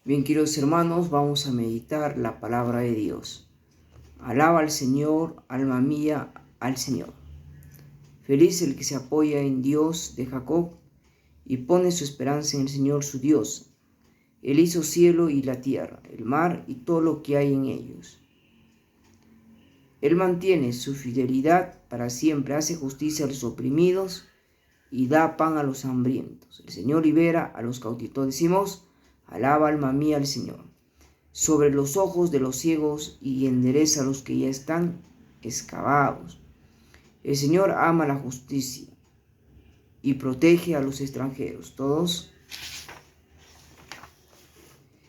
Bien, queridos hermanos, vamos a meditar la palabra de Dios. Alaba al Señor, alma mía, al Señor. Feliz el que se apoya en Dios de Jacob y pone su esperanza en el Señor su Dios. Él hizo cielo y la tierra, el mar y todo lo que hay en ellos. Él mantiene su fidelidad para siempre, hace justicia a los oprimidos y da pan a los hambrientos. El Señor libera a los cautivos. Decimos, alaba alma mía al Señor. Sobre los ojos de los ciegos y endereza a los que ya están excavados. El Señor ama la justicia y protege a los extranjeros. Todos.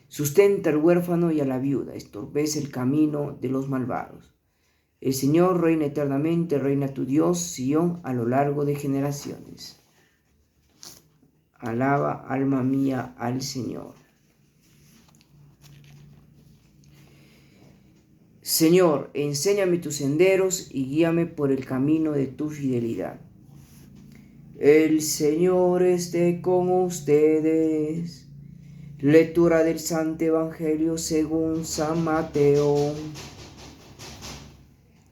Sustenta al huérfano y a la viuda, estorpece el camino de los malvados. El Señor reina eternamente, reina tu Dios, Sión, a lo largo de generaciones. Alaba, alma mía, al Señor. Señor, enséñame tus senderos y guíame por el camino de tu fidelidad. El Señor esté con ustedes. Lectura del Santo Evangelio según San Mateo.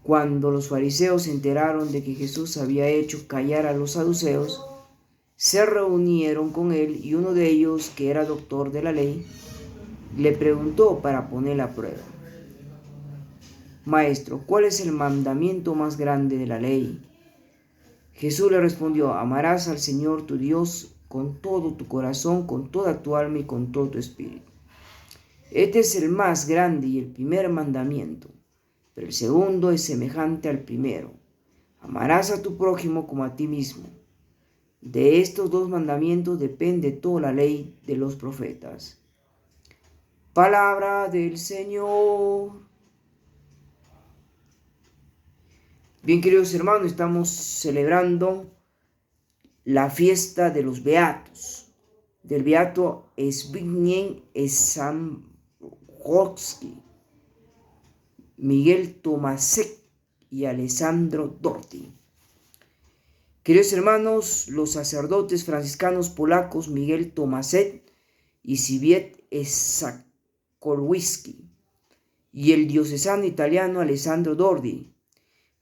Cuando los fariseos se enteraron de que Jesús había hecho callar a los saduceos, se reunieron con él y uno de ellos, que era doctor de la ley, le preguntó para ponerle a prueba: Maestro, ¿cuál es el mandamiento más grande de la ley? Jesús le respondió: amarás al Señor tu Dios con todo tu corazón, con toda tu alma y con todo tu espíritu. Este es el más grande y el primer mandamiento, pero el segundo es semejante al primero: amarás a tu prójimo como a ti mismo. De estos dos mandamientos depende toda la ley de los profetas. Palabra del Señor. Bien, queridos hermanos, estamos celebrando la fiesta de los beatos, del beato Zbigniew Zambrowski, Miguel Tomasek y Alessandro Dorti. Queridos hermanos, los sacerdotes franciscanos polacos Miguel Tomasek y Zbigniew Zambrowski y el diocesano italiano Alessandro Dorti,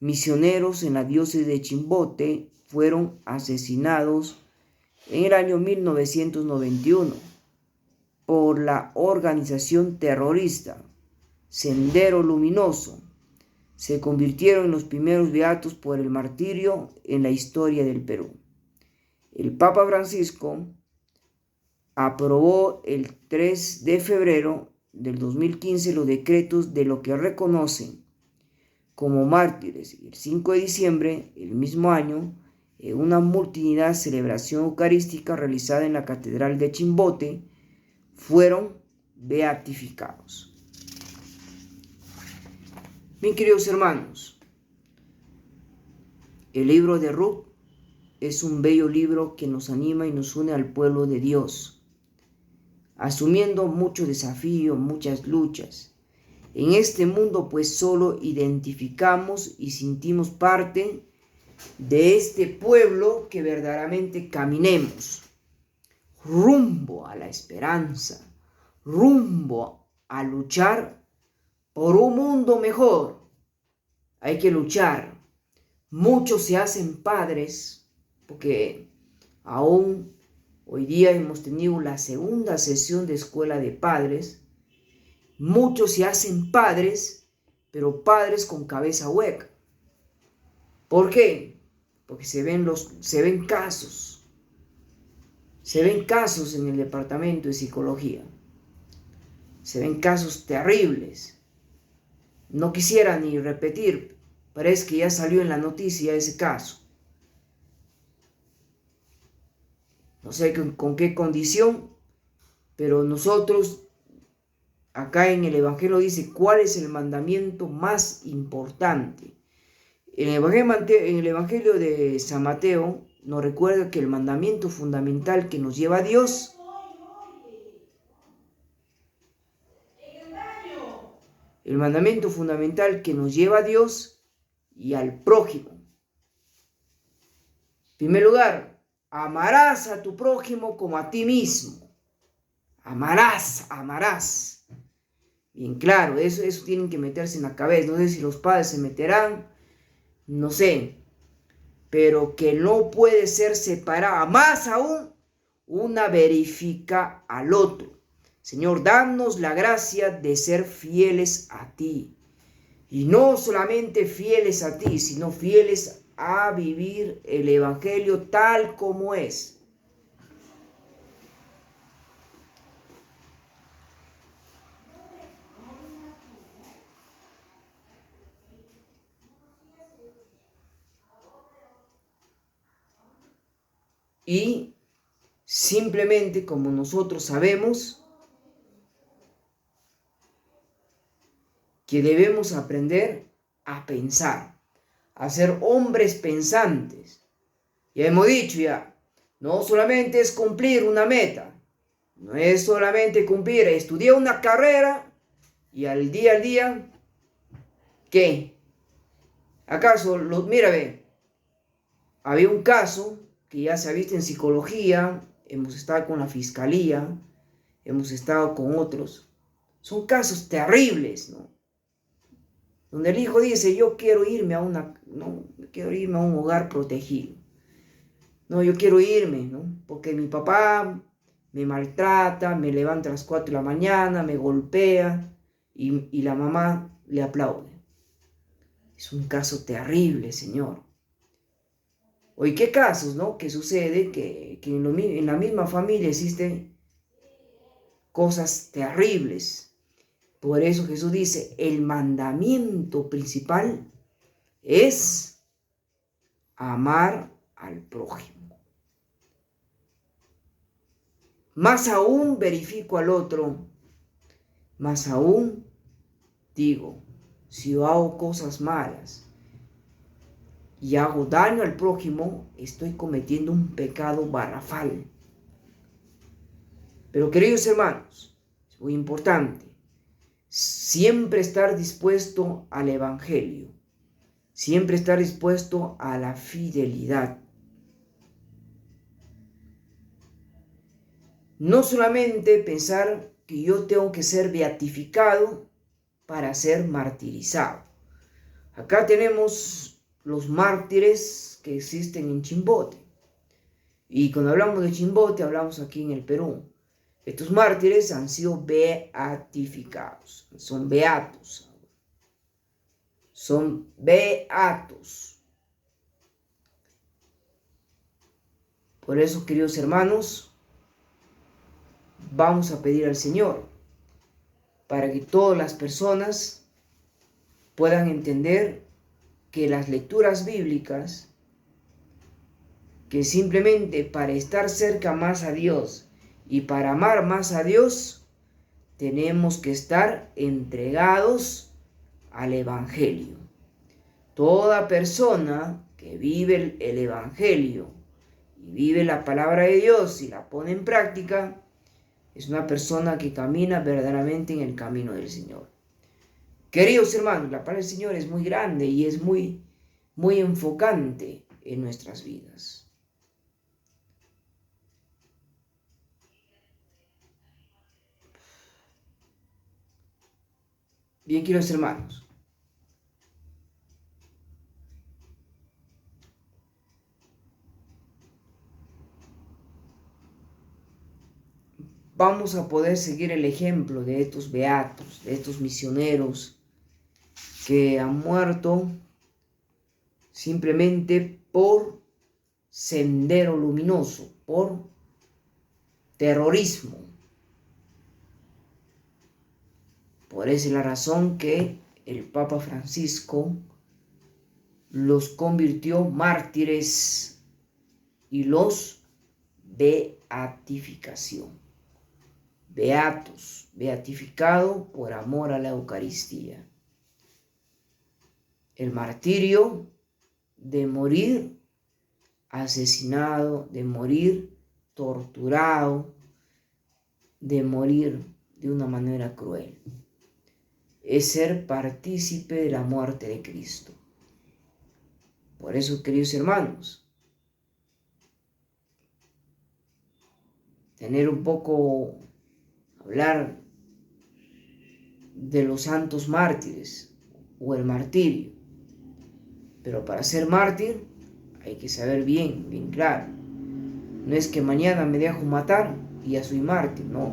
misioneros en la diócesis de Chimbote, fueron asesinados en el año 1991 por la organización terrorista Sendero Luminoso. Se convirtieron en los primeros beatos por el martirio en la historia del Perú. El Papa Francisco aprobó el 3 de febrero del 2015 los decretos de lo que reconocen como mártires, y el 5 de diciembre, el mismo año, en una multitudinaria celebración eucarística realizada en la Catedral de Chimbote, fueron beatificados. Bien, queridos hermanos, el libro de Ruth es un bello libro que nos anima y nos une al pueblo de Dios, asumiendo muchos desafíos, muchas luchas. En este mundo pues solo identificamos y sentimos parte de este pueblo que verdaderamente caminemos rumbo a la esperanza, rumbo a luchar por un mundo mejor. Hay que luchar. Muchos se hacen padres porque aún hoy día hemos tenido la segunda sesión de escuela de padres. Muchos se hacen padres, pero padres con cabeza hueca. ¿Por qué? Porque se ven casos en el departamento de psicología. Se ven casos terribles. No quisiera ni repetir, parece que ya salió en la noticia ese caso. No sé con qué condición, pero nosotros acá en el Evangelio dice cuál es el mandamiento más importante. En el Evangelio de San Mateo nos recuerda que el mandamiento fundamental que nos lleva a Dios y al prójimo. En primer lugar, amarás a tu prójimo como a ti mismo. Amarás, amarás. Bien claro, eso tienen que meterse en la cabeza. No sé si los padres se meterán, no sé. Pero que no puede ser separada. Más aún, una verifica al otro. Señor, danos la gracia de ser fieles a ti. Y no solamente fieles a ti, sino fieles a vivir el Evangelio tal como es. Y simplemente como nosotros sabemos que debemos aprender a pensar, a ser hombres pensantes. Ya hemos dicho ya, no solamente es cumplir una meta, no es solamente cumplir, estudiar una carrera y al día, ¿qué? ¿Acaso, mira, ve, había un caso que ya se ha visto en psicología, hemos estado con la fiscalía, hemos estado con otros, son casos terribles, ¿no? Donde el hijo dice, yo quiero irme a no, quiero irme a un hogar protegido. No, yo quiero irme, ¿no? Porque mi papá me maltrata, me levanta a las 4 de la mañana, me golpea y la mamá le aplaude. Es un caso terrible, Señor. Oye, ¿qué casos, no? Que sucede que en la misma familia existen cosas terribles. Por eso Jesús dice, el mandamiento principal es amar al prójimo. Más aún verifico al otro, más aún digo, si yo hago cosas malas y hago daño al prójimo, estoy cometiendo un pecado garrafal. Pero queridos hermanos, es muy importante, siempre estar dispuesto al Evangelio, siempre estar dispuesto a la fidelidad. No solamente pensar que yo tengo que ser beatificado para ser martirizado. Acá tenemos los mártires que existen en Chimbote. Y cuando hablamos de Chimbote, hablamos aquí en el Perú. Estos mártires han sido beatificados, son beatos. Son beatos. Por eso, queridos hermanos, vamos a pedir al Señor para que todas las personas puedan entender que las lecturas bíblicas, que simplemente para estar cerca más a Dios y para amar más a Dios, tenemos que estar entregados al Evangelio. Toda persona que vive el Evangelio y vive la palabra de Dios y la pone en práctica, es una persona que camina verdaderamente en el camino del Señor. Queridos hermanos, la palabra del Señor es muy grande y es muy enfocante en nuestras vidas. Bien, queridos hermanos, vamos a poder seguir el ejemplo de estos beatos, de estos misioneros que han muerto simplemente por sendero luminoso, por terrorismo. Por esa es la razón que el Papa Francisco los convirtió mártires y los beatificación. Beatos, beatificado por amor a la Eucaristía. El martirio de morir asesinado, de morir torturado, de morir de una manera cruel. Es ser partícipe de la muerte de Cristo. Por eso, queridos hermanos, tener un poco hablar de los santos mártires o el martirio. Pero para ser mártir hay que saber bien claro. No es que mañana me dejo matar y ya soy mártir, no.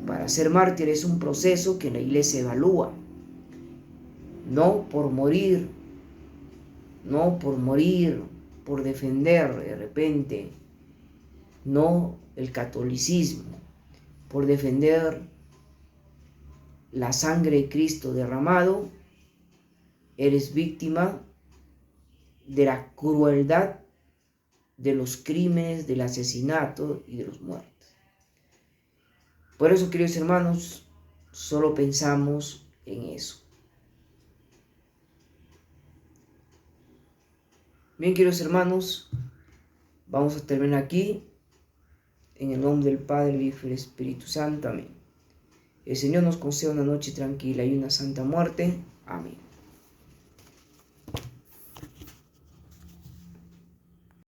Para ser mártir es un proceso que la iglesia evalúa. No por morir, por defender de repente, no el catolicismo, por defender la sangre de Cristo derramado, eres víctima de la crueldad de los crímenes, del asesinato y de los muertos. Por eso, queridos hermanos, solo pensamos en eso. Bien, queridos hermanos, vamos a terminar aquí. En el nombre del Padre, el Hijo y el Espíritu Santo. Amén. El Señor nos conceda una noche tranquila y una santa muerte. Amén.